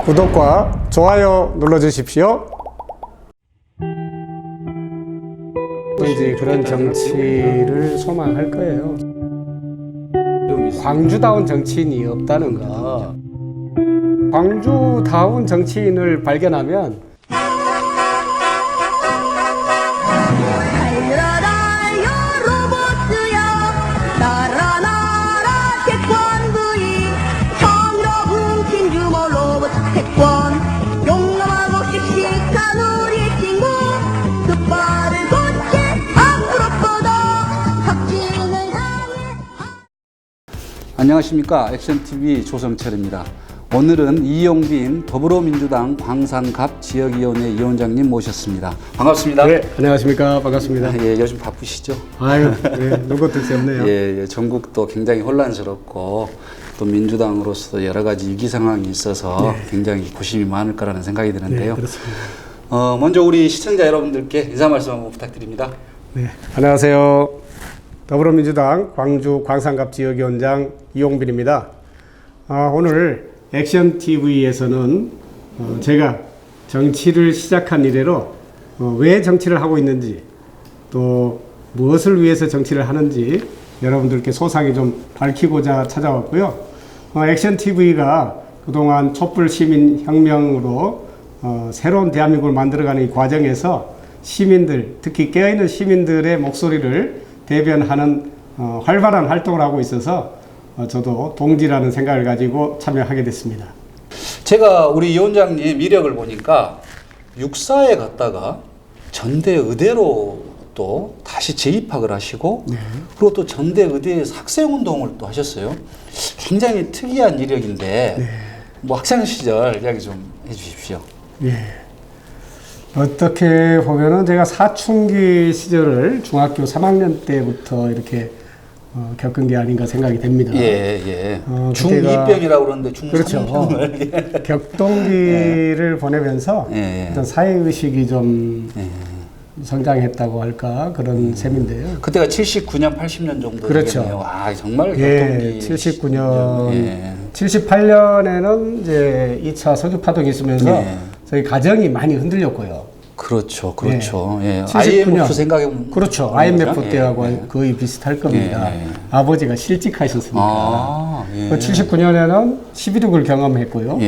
구독과 좋아요 눌러주십시오. 이제 그런 정치를 소망할 거예요. 광주다운 정치인이 없다는 거. 광주다운 정치인을 발견하면 안녕하십니까. 액션TV 조성철입니다. 오늘은 이용빈 더불어민주당 광산갑 지역위원회 위원장님 모셨습니다. 반갑습니다. 네, 안녕하십니까. 반갑습니다. 예, 요즘 바쁘시죠? 아유, 네, 눈꽃 뜰 새 없네요. 예, 전국도 굉장히 혼란스럽고 또 민주당으로서 여러 가지 위기 상황이 있어서 굉장히 고심이 많을 거라는 생각이 드는데요. 네, 그렇습니다. 먼저 우리 시청자 여러분들께 인사 말씀 한번 부탁드립니다. 네, 안녕하세요. 더불어민주당 광주 광산갑 지역위원장 이용빈입니다. 오늘 액션TV에서는 제가 정치를 시작한 이래로 왜 정치를 하고 있는지 또 무엇을 위해서 정치를 하는지 여러분들께 소상히 좀 밝히고자 찾아왔고요. 액션TV가 그동안 촛불시민혁명으로 새로운 대한민국을 만들어가는 이 과정에서 시민들, 특히 깨어있는 시민들의 목소리를 대변하는 활발한 활동을 하고 있어서 저도 동지라는 생각을 가지고 참여하게 됐습니다. 제가 우리 위원장님 이력을 보니까 육사에 갔다가 전대 의대로 또 다시 재입학을 하시고 그리고 또 전대 의대에서 학생운동을 또 하셨어요. 굉장히 특이한 이력인데 뭐 학창 시절 이야기 좀 해주십시오. 예. 어떻게 보면은 제가 사춘기 시절을 중학교 3학년 때부터 이렇게 겪은 게 아닌가 생각이 됩니다. 예, 예. 중2병이라고 그러는데 중3병을. 그렇죠. 격동기를 보내면서 어떤 사회의식이 좀 성장했다고 할까 그런 셈인데요. 그때가 79년, 80년 정도 그렇죠. 되겠네요. 와, 정말 격동기. 79년, 78년에는 이제 2차 석유파동이 있으면서 저희 가정이 많이 흔들렸고요. 그렇죠, 그렇죠. 예. 79년. IMF 생각해보면. 그렇죠. IMF 때하고 거의 비슷할 겁니다. 아버지가 실직하셨으니까. 79년에는 11.6을 경험했고요.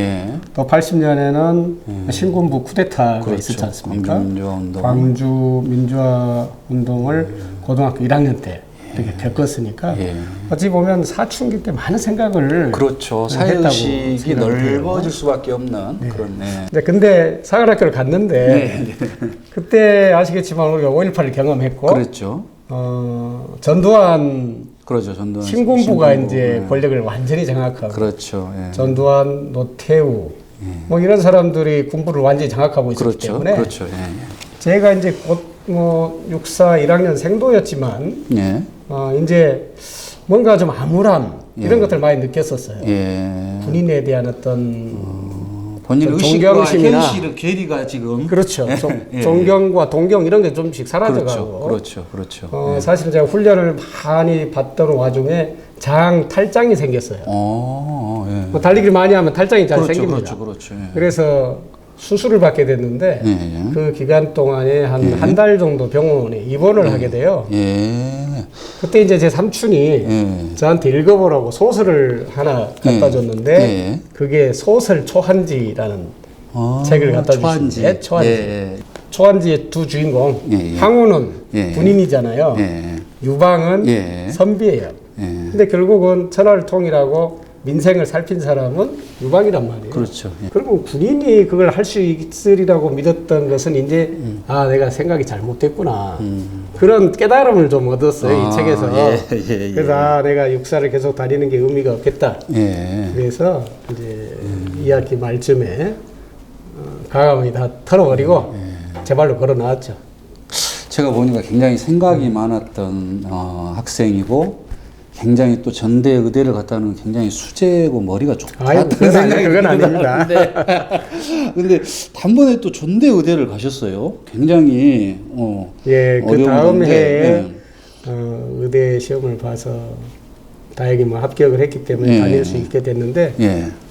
또 80년에는 신군부 쿠데타가 그렇죠. 있었지 않습니까? 광주민주화운동. 광주민주화운동을 고등학교 1학년 때 이렇게 겪었으니까 어찌 보면 사춘기 때 많은 생각을 그렇죠. 사회의식이 넓어질 수밖에 없는 그런. 근데 사관학교를 갔는데 그때 아시겠지만 우리가 5.18을 경험했고 그렇죠. 전두환 그렇죠. 전두환 신군부가 이제 권력을 완전히 장악하고 그렇죠. 전두환, 노태우 뭐 이런 사람들이 군부를 완전히 장악하고 있었기 그렇죠. 때문에 그렇죠. 제가 이제 곧 육사 1학년 생도였지만 이제 뭔가 좀 암울함 이런 것들 많이 느꼈었어요. 군인에 대한 어떤 본인 의식과 현실의 괴리가 지금 그렇죠. 존경과 동경 이런 게 좀씩 사라져가고 그렇죠. 사실 제가 훈련을 많이 받던 와중에 장 탈장이 생겼어요. 뭐 달리기를 많이 하면 탈장이 잘 생깁니다. 그렇죠. 그래서 수술을 받게 됐는데 그 기간 동안에 한 달 정도 병원에 입원을 하게 돼요. 그때 이제 제 삼촌이 저한테 읽어보라고 소설을 하나 갖다 줬는데 그게 소설 초한지라는 책을 갖다 주셨는데 초한지의 두 주인공 항우는 군인이잖아요. 유방은 선비예요. 근데 결국은 천하를 통일하고 민생을 살핀 사람은 유방이란 말이에요. 그렇죠. 그리고 군인이 그걸 할 수 있으리라고 믿었던 것은 이제 내가 생각이 잘못됐구나. 그런 깨달음을 좀 얻었어요. 이 책에서. 그래서 내가 육사를 계속 다니는 게 의미가 없겠다. 그래서 이제 2학기 말쯤에 과감하게 다 털어버리고 제 발로 걸어 나왔죠. 제가 보니까 굉장히 생각이 많았던 학생이고 굉장히 또 전대 의대를 갔다는 굉장히 수재고 머리가 좋다는 생각이 그건 아닙니다. 근데 단번에 또 전대 의대를 가셨어요. 굉장히 그 다음 해에 의대 시험을 봐서 다행히 뭐 합격을 했기 때문에 다닐 수 있게 됐는데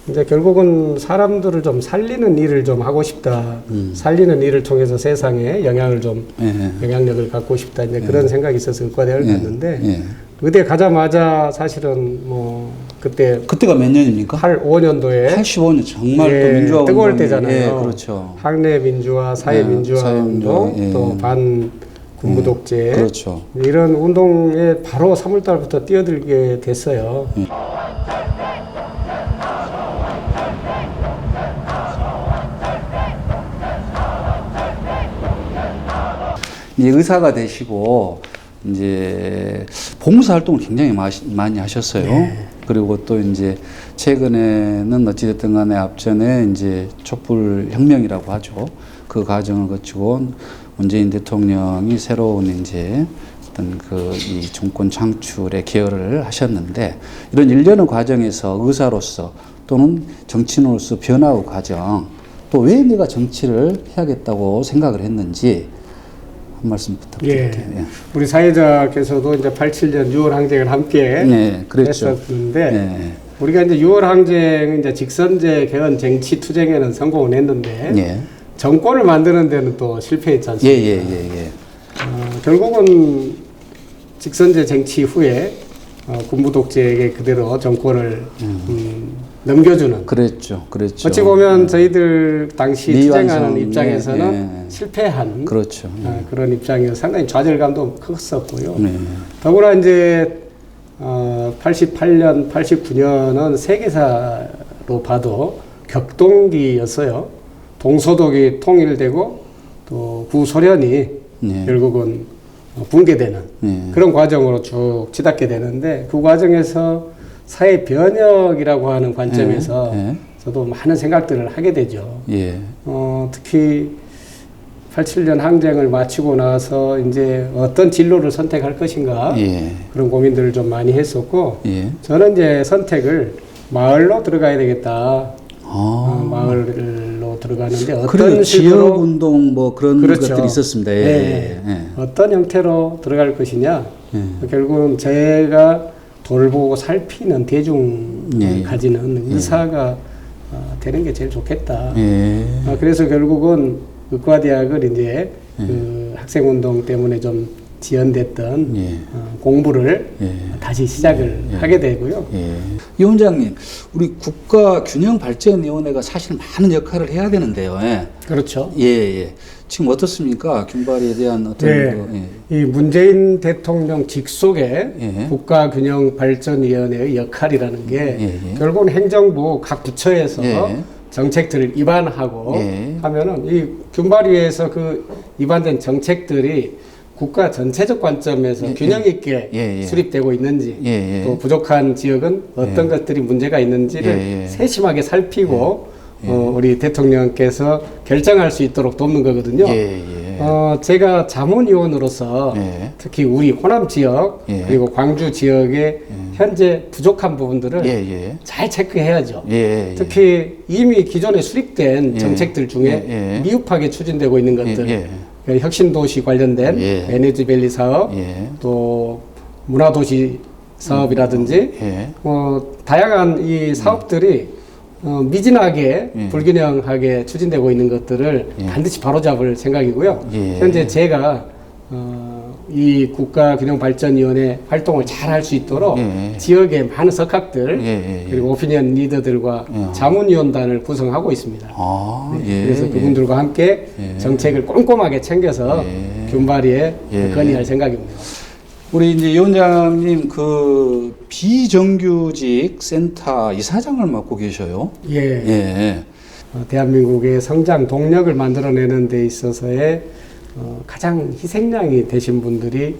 이제 결국은 사람들을 좀 살리는 일을 좀 하고 싶다. 살리는 일을 통해서 세상에 영향을 좀 영향력을 갖고 싶다. 이제 그런 생각이 있어서 의과대학을 갔는데 의대 가자마자 사실은 뭐 그때가 몇 년입니까? 85년도에 85년 정말 또 민주화 뜨거울 운동이, 때잖아요. 그렇죠. 학내 민주화, 사회 민주화 운동, 또 반 군부 독재 그렇죠. 이런 운동에 바로 3월달부터 뛰어들게 됐어요. 이제 의사가 되시고 이제 봉사 활동을 굉장히 많이 하셨어요. 그리고 또 이제 최근에는 어찌됐든 간에 앞전에 이제 촛불 혁명이라고 하죠. 그 과정을 거치고 문재인 대통령이 새로운 이제 어떤 이 정권 창출에 기여를 하셨는데 이런 일련의 과정에서 의사로서 또는 정치인으로서 변화의 과정 또 왜 내가 정치를 해야겠다고 생각을 했는지 한 말씀 부탁드릴게요. 예. 우리 사회자께서도 이제 87년 6월 항쟁을 함께 그렇죠. 했었는데 우리가 이제 6월 항쟁 이제 직선제 개헌 쟁취 투쟁에는 성공을 했는데 정권을 만드는 데는 또 실패했지 않습니까? 결국은 직선제 쟁취 후에 군부 독재에게 그대로 정권을 넘겨주는. 그랬죠. 어찌 보면 저희들 당시 투쟁하는 입장에서는 실패한 그렇죠. 그런 입장이어서 상당히 좌절감도 컸었고요. 더구나 이제 88년, 89년은 세계사로 봐도 격동기였어요. 동서독이 통일되고 또 구소련이 결국은 붕괴되는 그런 과정으로 쭉 치닫게 되는데 그 과정에서 사회 변혁이라고 하는 관점에서 저도 많은 생각들을 하게 되죠. 특히 87년 항쟁을 마치고 나서 이제 어떤 진로를 선택할 것인가 그런 고민들을 좀 많이 했었고 저는 이제 선택을 마을로 들어가야 되겠다. 마을로 들어가는데 어떤 지역 운동 뭐 그런 것들이 있었습니다. 어떤 형태로 들어갈 것이냐. 결국은 제가 돌보고 살피는 대중을 가지는 의사가 되는 게 제일 좋겠다. 그래서 결국은 의과대학을 이제 그 학생운동 때문에 좀 지연됐던 공부를 다시 시작을 하게 되고요. 이 원장님, 우리 국가균형발전위원회가 사실 많은 역할을 해야 되는데요. 그렇죠. 지금 어떻습니까? 균발에 대한 어떤 이 문재인 대통령 직속의 국가균형발전위원회의 역할이라는 게 결국은 행정부 각 부처에서 정책들을 입안하고 하면은 이 균발위에서 그 입안된 정책들이 국가 전체적 관점에서 균형 있게 수립되고 있는지 또 부족한 지역은 어떤 것들이 문제가 있는지를 세심하게 살피고 우리 대통령께서 결정할 수 있도록 돕는 거거든요. 제가 자문위원으로서 특히 우리 호남 지역 그리고 광주 지역의 현재 부족한 부분들을 잘 체크해야죠. 특히 이미 기존에 수립된 정책들 중에 미흡하게 추진되고 있는 것들 혁신도시 관련된 에너지밸리 사업 또 문화도시 사업이라든지 다양한 이 사업들이 미진하게 불균형하게 추진되고 있는 것들을 반드시 바로잡을 생각이고요. 현재 제가 이 국가균형발전위원회 활동을 잘 할 수 있도록 지역의 많은 석학들 그리고 오피니언 리더들과 자문위원단을 구성하고 있습니다. 그래서 그분들과 함께 정책을 꼼꼼하게 챙겨서 균발위에 건의할 생각입니다. 우리 이제 이 원장님 그 비정규직 센터 이사장을 맡고 계셔요. 대한민국의 성장 동력을 만들어내는 데 있어서의 가장 희생양이 되신 분들이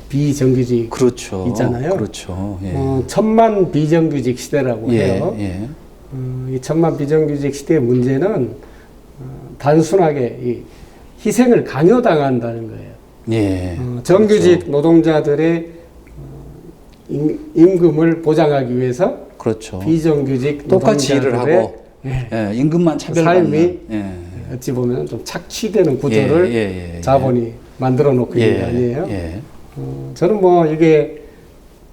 비정규직 있잖아요. 그렇죠. 1000만 비정규직 시대라고 해요. 이 1000만 비정규직 시대의 문제는 단순하게 이 희생을 강요당한다는 거예요. 정규직 노동자들의 임금을 보장하기 위해서 비정규직 똑같이 일을 하고 임금만 차별받는 삶이 어찌 보면 좀 착취되는 구조를 자본이 만들어 놓고 있는 게 아니에요. 저는 뭐 이게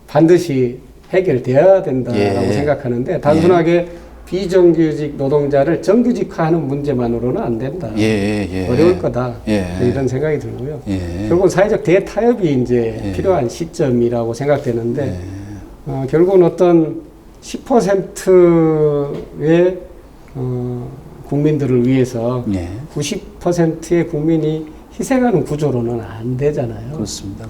반드시 해결돼야 된다라고 생각하는데 단순하게 비정규직 노동자를 정규직화하는 문제만으로는 안 된다. 어려울 거다. 이런 생각이 들고요. 결국은 사회적 대타협이 이제 필요한 시점이라고 생각되는데 결국은 어떤 10%의 국민들을 위해서 90%의 국민이 희생하는 구조로는 안 되잖아요. 그렇습니다.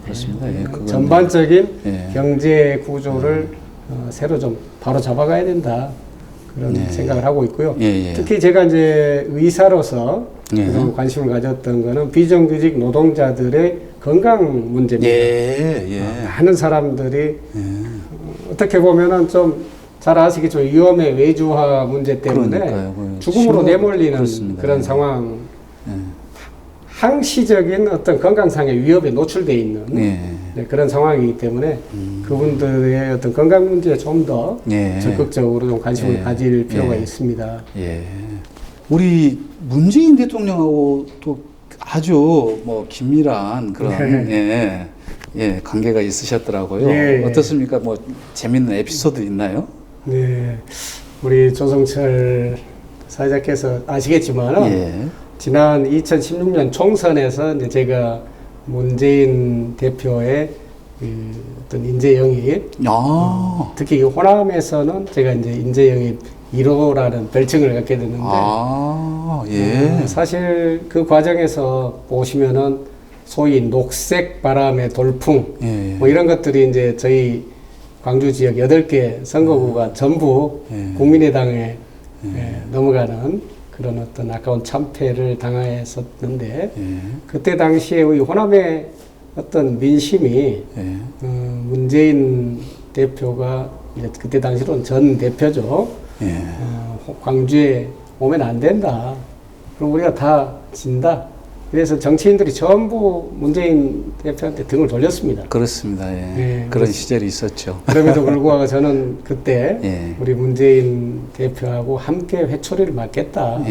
전반적인 경제 구조를 새로 좀 바로 잡아가야 된다. 그런 생각을 하고 있고요. 특히 제가 이제 의사로서 관심을 가졌던 거는 비정규직 노동자들의 건강 문제입니다. 많은 사람들이 어떻게 보면은 좀 잘 아시겠죠. 위험의 외주화 문제 때문에 죽음으로 내몰리는 그렇습니다. 그런 상황. 항시적인 어떤 건강상의 위협에 노출되어 있는 그런 상황이기 때문에 그분들의 어떤 건강 문제에 좀 더 적극적으로 좀 관심을 가질 필요가 있습니다. 우리 문재인 대통령하고 또 아주 뭐 긴밀한 그런 관계가 있으셨더라고요. 어떻습니까? 뭐 재밌는 에피소드 있나요? 네, 우리 조성철 사회자께서 아시겠지만 지난 2016년 총선에서 이제 제가 문재인 대표의 어떤 인재 영입, 특히 이 호남에서는 제가 이제 인재 영입 1호라는 별칭을 갖게 됐는데, 사실 그 과정에서 보시면은 소위 녹색 바람의 돌풍, 뭐 이런 것들이 이제 저희 광주 지역 8개 선거구가 전부 국민의당에 넘어가는 그런 어떤 아까운 참패를 당했었는데 그때 당시에 우리 호남의 어떤 민심이 문재인 대표가 그때 당시로는 전 대표죠. 광주에 오면 안 된다. 그럼 우리가 다 진다. 그래서 정치인들이 전부 문재인 대표한테 등을 돌렸습니다. 그렇습니다. 그런 시절이 있었죠. 그럼에도 불구하고 저는 그때 우리 문재인 대표하고 함께 회초리를 맞겠다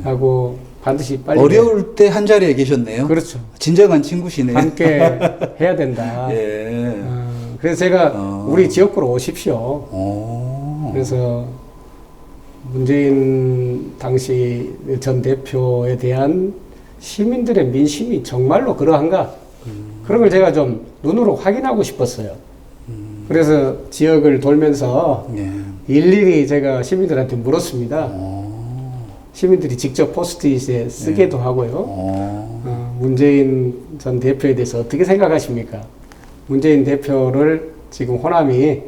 하고 반드시 빨리 어려울 때 한 자리에 계셨네요. 그렇죠. 진정한 친구시네요. 함께 해야 된다. 그래서 제가 우리 지역구로 오십시오. 그래서 문재인 당시 전 대표에 대한 시민들의 민심이 정말로 그러한가? 그런 걸 제가 좀 눈으로 확인하고 싶었어요. 그래서 지역을 돌면서 일일이 제가 시민들한테 물었습니다. 시민들이 직접 포스트잇에 쓰기도 하고요. 문재인 전 대표에 대해서 어떻게 생각하십니까? 문재인 대표를 지금 호남이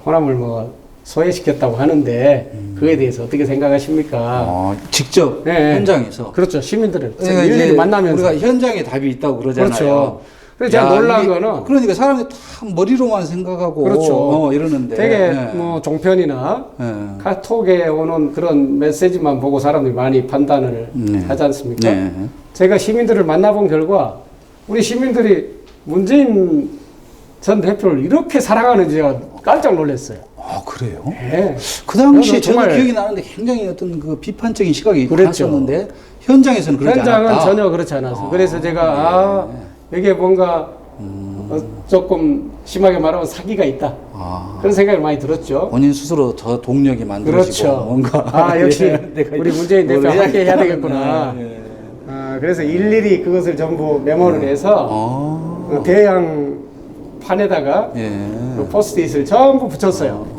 호남을 뭐 소외시켰다고 하는데 그에 대해서 어떻게 생각하십니까? 직접 현장에서. 그렇죠. 시민들을 일일이 만나면서 우리가 현장에 답이 있다고 그러잖아요. 그렇죠. 그래서 제가 놀란 거는 그러니까 사람이 다 머리로만 생각하고 그렇죠. 이러는데 되게 뭐 종편이나 카톡에 오는 그런 메시지만 보고 사람들이 많이 판단을 하지 않습니까? 제가 시민들을 만나본 결과 우리 시민들이 문재인 전 대표를 이렇게 사랑하는지 제가 깜짝 놀랐어요. 그래요? 그 당시에 저도 기억이 나는데 굉장히 어떤 그 비판적인 시각이 있었는데 현장에서는 그러지 않았다. 현장은 전혀 그렇지 않았어요. 그래서 제가 여기에 뭔가 조금 심하게 말하면 사기가 있다. 그런 생각이 많이 들었죠. 본인 스스로 더 동력이 만들어지고 그렇죠. 뭔가 역시 우리 문재인 대표 함께 해야 되겠구나. 그래서 일일이 그것을 전부 메모를 해서 대형 판에다가 그 포스트잇을 전부 붙였어요.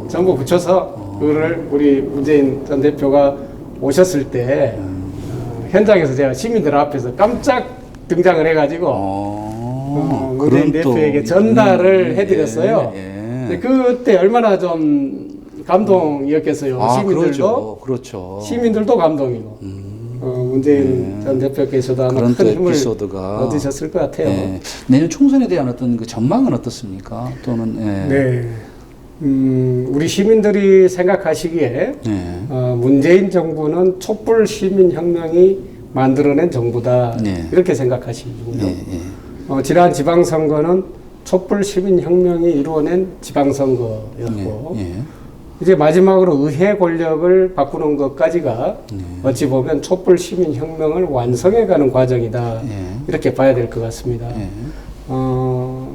전부 붙여서 그거를 우리 문재인 전 대표가 오셨을 때 현장에서 제가 시민들 앞에서 깜짝 등장을 해가지고 문재인 대표에게 전달을 해드렸어요. 근데 그때 얼마나 좀 감동이었겠어요. 시민들도 그렇죠. 시민들도 감동이고 문재인 전 대표께서도 아마 그런 큰 힘을 에피소드가 얻으셨을 것 같아요. 내년 총선에 대한 어떤 그 전망은 어떻습니까? 또는 우리 시민들이 생각하시기에 문재인 정부는 촛불 시민혁명이 만들어낸 정부다 이렇게 생각하시고요. 지난 지방선거는 촛불 시민혁명이 이루어낸 지방선거였고 이제 마지막으로 의회 권력을 바꾸는 것까지가 어찌 보면 촛불 시민혁명을 완성해가는 과정이다 이렇게 봐야 될 것 같습니다.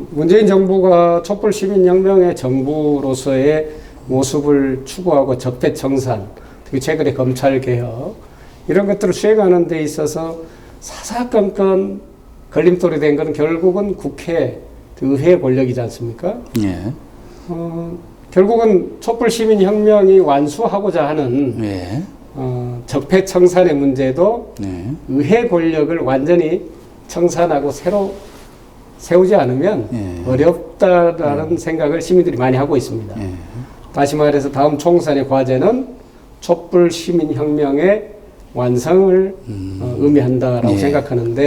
문재인 정부가 촛불 시민혁명의 정부로서의 모습을 추구하고 적폐청산, 특히 최근에 검찰개혁 이런 것들을 수행하는 데 있어서 사사건건 걸림돌이 된 것은 결국은 국회, 의회 권력이지 않습니까? 예. 결국은 촛불시민혁명이 완수하고자 하는 예. 적폐청산의 문제도 네. 의회 권력을 완전히 청산하고 새로 세우지 않으면 예. 어렵다라는 생각을 시민들이 많이 하고 있습니다. 예. 다시 말해서 다음 총선의 과제는 촛불 시민혁명의 완성을 의미한다라고 예. 생각하는데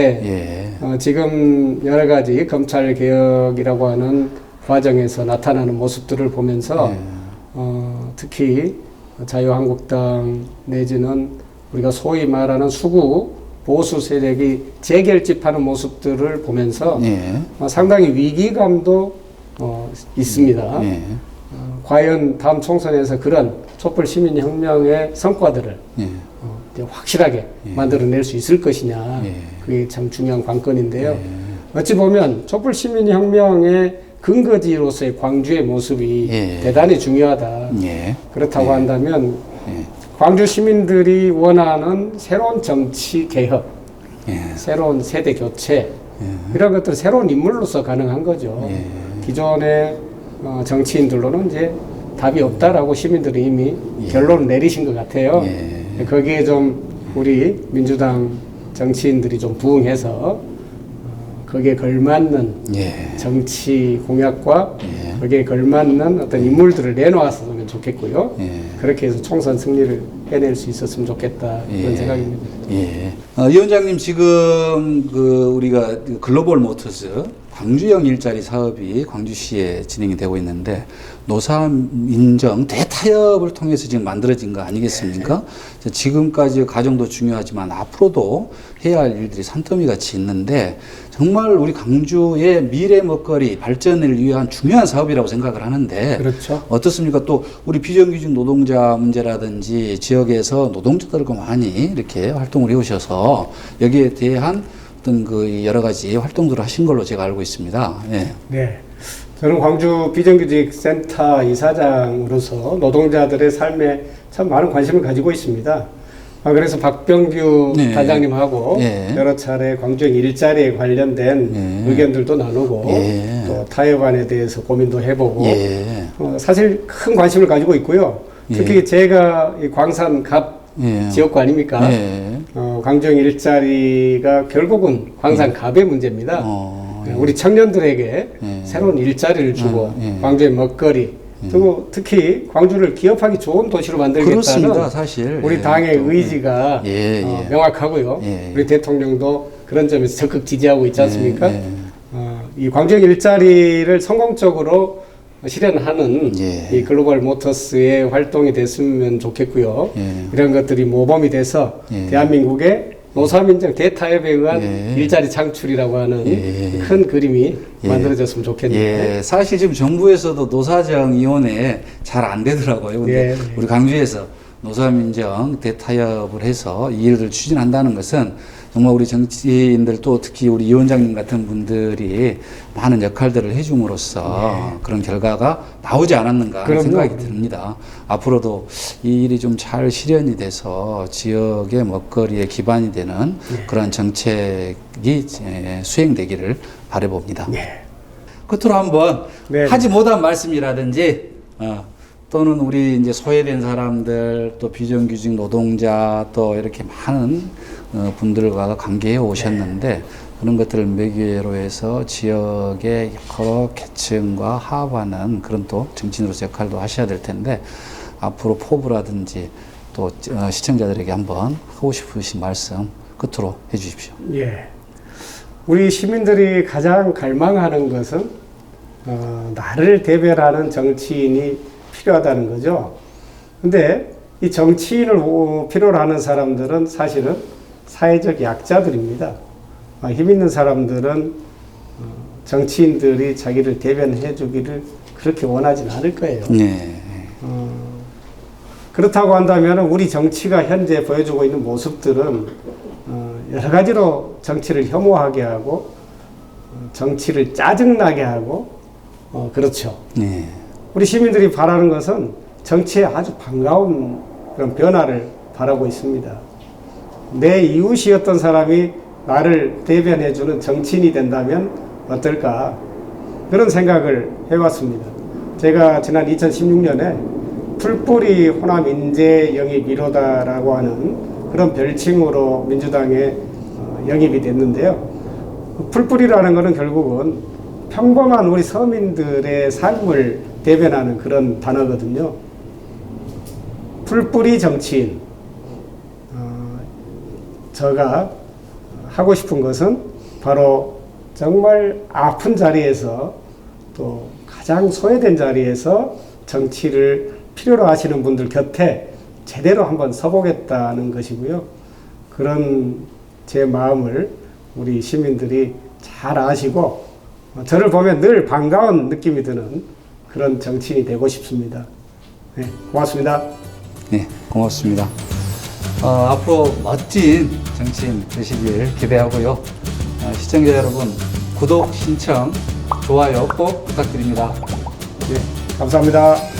예. 지금 여러 가지 검찰 개혁이라고 하는 과정에서 나타나는 모습들을 보면서 예. 특히 자유한국당 내지는 우리가 소위 말하는 수구 보수 세력이 재결집하는 모습들을 보면서 예. 상당히 위기감도 있습니다. 예. 과연 다음 총선에서 그런 촛불 시민혁명의 성과들을 예. 이제 확실하게 만들어낼 수 있을 것이냐, 예. 그게 참 중요한 관건인데요. 어찌 보면 촛불 시민혁명의 근거지로서의 광주의 모습이 예. 대단히 중요하다. 예. 그렇다고 예. 한다면 예. 광주 시민들이 원하는 새로운 정치 개혁, 예. 새로운 세대 교체 이런 것들은 새로운 인물로서 가능한 거죠. 예. 기존의 정치인들로는 이제 답이 없다라고 시민들이 이미 결론을 내리신 것 같아요. 예. 거기에 좀 우리 민주당 정치인들이 좀 부응해서 거기에 걸맞는 예. 정치 공약과 예. 거기에 걸맞는 어떤 인물들을 내놓았으면 좋겠고요. 예. 그렇게 해서 총선 승리를 해낼 수 있었으면 좋겠다 그런 생각입니다. 예. 위원장님 지금 우리가 글로벌 모터스 광주형 일자리 사업이 광주시에 진행이 되고 있는데 노사민정 대타협을 통해서 지금 만들어진 거 아니겠습니까? 지금까지 과정도 중요하지만 앞으로도 해야 할 일들이 산더미 같이 있는데 정말 우리 광주의 미래 먹거리 발전을 위한 중요한 사업이라고 생각을 하는데 그렇죠. 어떻습니까? 또 우리 비정규직 노동자 문제라든지 지역에서 노동자들과 많이 이렇게 활동을 해오셔서 여기에 대한 어떤 그 여러 가지 활동들을 하신 걸로 제가 알고 있습니다. 예. 네. 저는 광주 비정규직 센터 이사장으로서 노동자들의 삶에 참 많은 관심을 가지고 있습니다. 그래서 박병규 네. 단장님하고 네. 여러 차례 광주형 일자리에 관련된 네. 의견들도 나누고 예. 또 타협안에 대해서 고민도 해보고 예. 사실 큰 관심을 가지고 있고요. 특히 제가 이 광산 갑 예. 지역구 아닙니까? 예. 광주형 일자리가 결국은 광산 갑의 문제입니다. 예. 우리 청년들에게 예. 새로운 일자리를 주고 예. 광주의 먹거리 그리고 특히 광주를 기업하기 좋은 도시로 만들겠다는 그렇습니다, 사실. 우리 예. 당의 또, 의지가 예. 예. 명확하고요. 예. 우리 대통령도 그런 점에서 적극 지지하고 있지 않습니까? 예. 이 광주형 일자리를 성공적으로 실현하는 예. 이 글로벌 모터스의 활동이 됐으면 좋겠고요. 예. 이런 것들이 모범이 돼서 예. 대한민국의 노사민정 대타협에 의한 예. 일자리 창출이라고 하는 예. 큰 그림이 예. 만들어졌으면 좋겠네요. 예, 사실 지금 정부에서도 노사정위원회 잘 안 되더라고요. 근데 예. 우리 광주에서 노사민정 대타협을 해서 이 일을 추진한다는 것은 정말 우리 정치인들 또 특히 우리 위원장님 같은 분들이 많은 역할들을 해줌으로써 그런 결과가 나오지 않았는가 하는 그럼요. 생각이 듭니다. 앞으로도 이 일이 좀 잘 실현이 돼서 지역의 먹거리에 기반이 되는 그러한 정책이 수행되기를 바라봅니다. 네. 끝으로 한번 네. 하지 못한 말씀이라든지 또는 우리 이제 소외된 사람들 또 비정규직 노동자 또 이렇게 많은 분들과 관계해 오셨는데 그런 것들을 매개로 해서 지역의 여러 계층과 화합하는 그런 또 정치인으로서 역할도 하셔야 될 텐데 앞으로 포부라든지 또 시청자들에게 한번 하고 싶으신 말씀 끝으로 해 주십시오. 예. 우리 시민들이 가장 갈망하는 것은 나를 대변하는 정치인이 필요하다는 거죠. 근데 이 정치인을 필요로 하는 사람들은 사실은 사회적 약자들입니다. 힘 있는 사람들은 정치인들이 자기를 대변해 주기를 그렇게 원하지는 않을 거예요. 네. 그렇다고 한다면 우리 정치가 현재 보여주고 있는 모습들은 여러 가지로 정치를 혐오하게 하고 정치를 짜증나게 하고 그렇죠. 네. 우리 시민들이 바라는 것은 정치에 아주 반가운 그런 변화를 바라고 있습니다. 내 이웃이었던 사람이 나를 대변해주는 정치인이 된다면 어떨까? 그런 생각을 해왔습니다. 제가 지난 2016년에 풀뿌리 호남 인재 영입 1호다라고 하는 그런 별칭으로 민주당에 영입이 됐는데요. 풀뿌리라는 것은 결국은 평범한 우리 서민들의 삶을 대변하는 그런 단어거든요. 풀뿌리 정치인. 제가 하고 싶은 것은 바로 정말 아픈 자리에서 또 가장 소외된 자리에서 정치를 필요로 하시는 분들 곁에 제대로 한번 서보겠다는 것이고요. 그런 제 마음을 우리 시민들이 잘 아시고 저를 보면 늘 반가운 느낌이 드는 그런 정치인이 되고 싶습니다. 네, 고맙습니다. 네, 고맙습니다. 앞으로 멋진 정치인 되시길 기대하고요. 시청자 여러분, 구독, 신청, 좋아요 꼭 부탁드립니다. 네, 감사합니다.